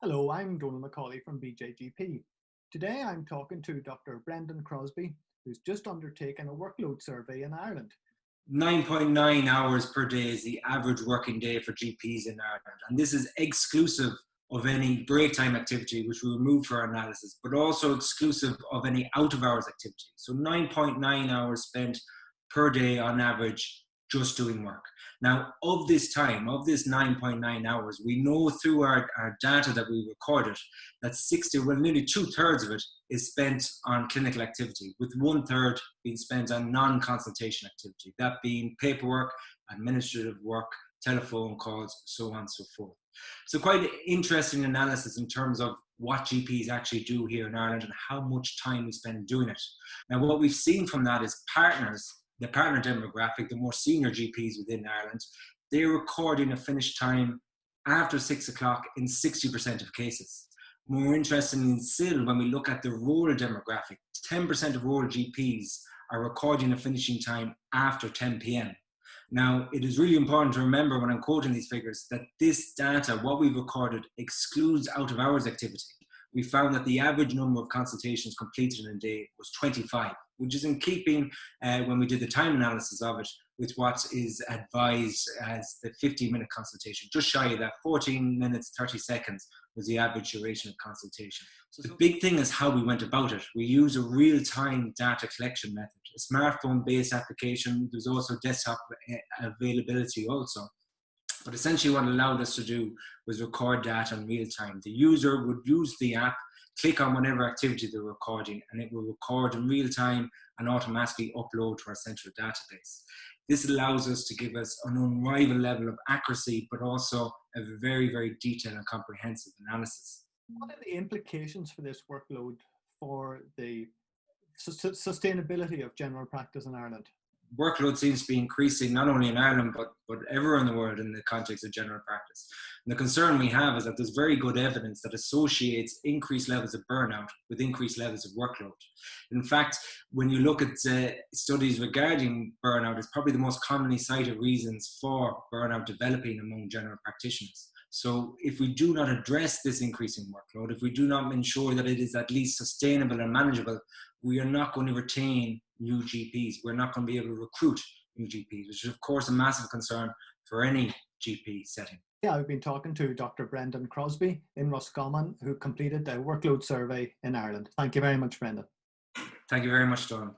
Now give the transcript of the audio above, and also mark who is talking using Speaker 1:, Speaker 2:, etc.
Speaker 1: Hello, I'm Donal McCauley from BJGP. Today I'm talking to Dr. Brendan Crosbie, who's just undertaken a workload survey in Ireland.
Speaker 2: 9.9 hours per day is the average working day for GPs in Ireland. And this is exclusive of any break time activity, which we remove for our analysis, but also exclusive of any out of hours activity. So 9.9 hours spent per day on average just doing work. Now, of this time, of this 9.9 hours, we know through our data that we recorded that nearly 2/3 of it is spent on clinical activity, with 1/3 being spent on non-consultation activity, that being paperwork, administrative work, telephone calls, so on and so forth. So quite interesting analysis in terms of what GPs actually do here in Ireland and how much time we spend doing it. Now, what we've seen from that is the partner demographic, the more senior GPs within Ireland, they're recording a finish time after 6 o'clock in 60% of cases. More interestingly still, when we look at the rural demographic, 10% of rural GPs are recording a finishing time after 10 p.m. Now, it is really important to remember when I'm quoting these figures that this data, what we've recorded, excludes out of hours activity. We found that the average number of consultations completed in a day was 25, which is in keeping when we did the time analysis of it with what is advised as the 15-minute consultation. Just shy of that, 14 minutes, 30 seconds was the average duration of consultation. So the big thing is how we went about it. We use a real-time data collection method, a smartphone-based application. There's also desktop availability also. But essentially what it allowed us to do was record data in real time. The user would use the app, click on whatever activity they're recording, and it will record in real time and automatically upload to our central database. This allows us to give us an unrivaled level of accuracy, but also a very, very detailed and comprehensive analysis.
Speaker 1: What are the implications for this workload for the sustainability of general practice in Ireland?
Speaker 2: Workload seems to be increasing not only in Ireland but everywhere in the world in the context of general practice. And the concern we have is that there's very good evidence that associates increased levels of burnout with increased levels of workload. In fact, when you look at studies regarding burnout, it's probably the most commonly cited reasons for burnout developing among general practitioners. So if we do not address this increasing workload, if we do not ensure that it is at least sustainable and manageable, we are not going to retain new GPs. We're not going to be able to recruit new GPs, which is of course a massive concern for any GP setting.
Speaker 1: Yeah, I've been talking to Dr. Brendan Crosbie in Roscommon, who completed a workload survey in Ireland. Thank you very much, Brendan.
Speaker 2: Thank you very much, Don.